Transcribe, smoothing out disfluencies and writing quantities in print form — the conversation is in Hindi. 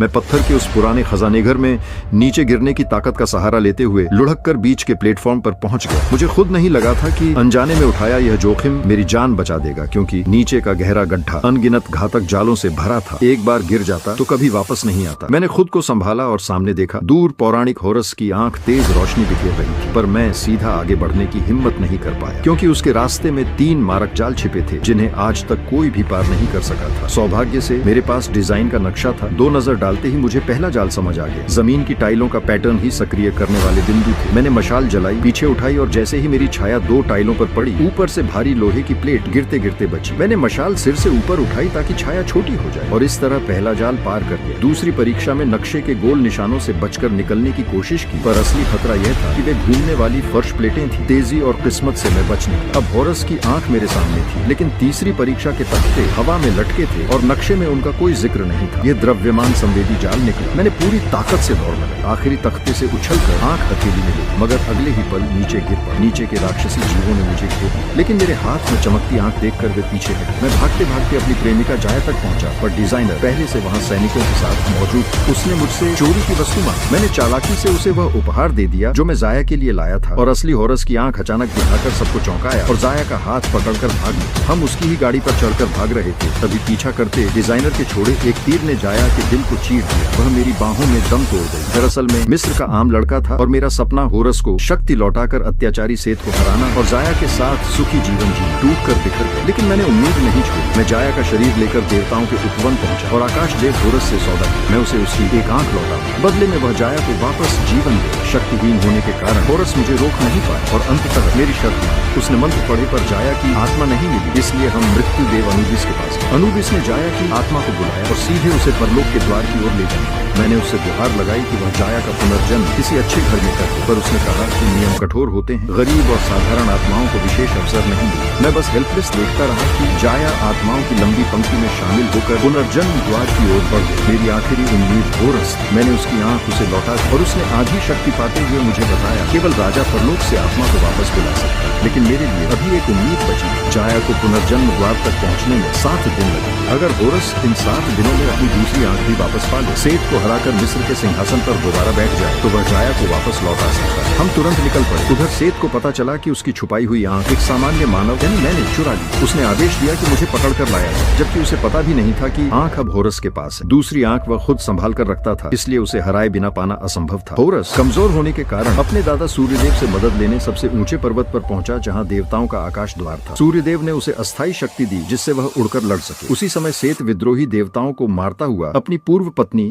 मैं पत्थर के उस पुराने खजाने घर में नीचे गिरने की ताकत का सहारा लेते हुए लुढ़क कर बीच के प्लेटफॉर्म पर पहुंच गया। मुझे खुद नहीं लगा था कि अनजाने में उठाया यह जोखिम मेरी जान बचा देगा, क्योंकि नीचे का गहरा गड्ढा अनगिनत घातक जालों से भरा था। एक बार गिर जाता तो कभी वापस नहीं आता। मैंने खुद को संभाला और सामने देखा। दूर पौराणिक होरस की आंख तेज रोशनी बिखेर रही थी, पर मैं सीधा आगे बढ़ने की हिम्मत नहीं कर पाया, क्योंकि उसके रास्ते में 3 मारक जाल छिपे थे जिन्हें आज तक कोई भी पार नहीं कर सका था। सौभाग्य से मेरे पास डिजाइन का नक्शा था। 2 नजर डालते ही मुझे पहला जाल समझ आ गया। जमीन की टाइलों का पैटर्न ही सक्रिय करने वाले बिंदु थे। मैंने मशाल जलाई, पीछे उठाई और जैसे ही मेरी छाया 2 टाइलों पर पड़ी, ऊपर से भारी लोहे की प्लेट गिरते गिरते बची। मैंने मशाल सिर से ऊपर उठाई ताकि छाया छोटी हो जाए और इस तरह पहला जाल पार कर लिया। दूसरी परीक्षा में नक्शे के गोल निशानों से बचकर निकलने की कोशिश की, पर असली खतरा यह था कि वे घूमने वाली फर्श प्लेटें थी। तेजी और किस्मत से मैं बच निकला। अब होरस की आंख मेरे सामने थी, लेकिन तीसरी परीक्षा के तख्ते हवा में लटके थे और नक्शे में उनका कोई जिक्र नहीं था। ये द्रव्यमान संवेदी जाल निकला। मैंने पूरी ताकत से दौड़ लगाई। आखिरी तख्ते से उछलकर आंख हथेली में ली, मगर अगले ही पल नीचे गिर पड़ा। नीचे के राक्षसी जीवों ने मुझे घेर लिया, लेकिन मेरे हाथ में चमकती आंख देखकर वे पीछे हटे। मैं भागते भागते अपनी प्रेमिका जाया तक पहुंचा, पर डिजाइनर पहले से वहां सैनिकों के साथ मौजूद था। उसने मुझसे चोरी की वस्तु मांगी। मैंने चालाकी से उसे वह उपहार दे दिया जो मैं जाया के लिए लाया था, और असली होरस की आंख अचानक दिखाकर सबको चौंकाया और जाया का हाथ पकड़कर भाग गया। हम उसकी ही गाड़ी पर चढ़कर भाग रहे थे, तभी पीछा करते डिजाइनर के छोड़े एक तीर ने जाया के दिल को चीर दिया। वह मेरी बाहों में दम तोड़ गई। दरअसल मैं मिस्र का आम लड़का था और मेरा सपना होरस को शक्ति लौटाकर अत्याचारी सेत को हराना और जाया के साथ सुखी जीवन जी टूट कर बिखर गया। लेकिन मैंने उम्मीद नहीं छोड़ी। मैं जाया का शरीर लेकर देवताओं के उपवन पहुंचा और आकाश देव होरस से सौदा किया। मैं उसे उसकी एक आंख लौटा, बदले में वह जाया को वापस जीवन दे। शक्तिहीन होने के कारण होरस मुझे रोक नहीं पाया और अंततः मेरी शर्त मानी। उसने मंत्र पढ़े पर जाया की आत्मा नहीं मिली, इसलिए हम मृत्यु देव अनुबिस के पास गए। अनुबिस ने जाया की आत्मा को बुलाया और सीधे उसे परलोक के द्वार की ओर ले जाया। मैंने उससे गुहार लगाई कि वह जाया का पुनर्जन्म किसी अच्छे घर में करे, पर उसने कहा कि नियम कठोर होते हैं, गरीब और साधारण आत्माओं को विशेष अवसर नहीं मिले। मैं बस हेल्पलेस देखता रहा कि जाया आत्माओं की लंबी पंक्ति में शामिल होकर पुनर्जन्म द्वार की ओर बढ़ गई। मेरी आखिरी उम्मीद होरस थी। मैंने उसकी आंख उसे लौटा और उसने आधी शक्ति पाते हुए मुझे बताया केवल राजा परलोक से आत्मा को वापस बुला सकता है। लेकिन मेरे लिए अभी एक उम्मीद बची। जाया को पुनर्जन्म द्वार तक पहुंचने में 7 दिन लगे। अगर होरस इन 7 दिनों में अपनी दूसरी आंख भी वापस पा ले, सेत को हराकर मिस्र के सिंहासन पर दोबारा बैठ जाए, तो वह जाया को वापस लौटा सकता है। हम तुरंत निकल पड़े। उधर सेत को पता चला कि उसकी छुपाई हुई आंख एक सामान्य मानव यानी मैंने चुरा ली। उसने आदेश दिया कि मुझे पकड़ कर लाया जाए, जबकि उसे पता भी नहीं था कि आंख अब होरस के पास है। दूसरी आंख वह खुद संभाल कर रखता था, इसलिए उसे हराए बिना पाना असंभव था। होरस कमजोर होने के कारण अपने दादा सूर्यदेव से मदद लेने सबसे ऊंचे पर्वत पर पहुंचा, जहां देवताओं का आकाश द्वार था। सूर्यदेव ने उसे अस्थायी शक्ति दी जिससे वह उड़कर लड़ सके। उसी समय सेत विद्रोही देवताओं को मारता हुआ अपनी पूर्व पत्नी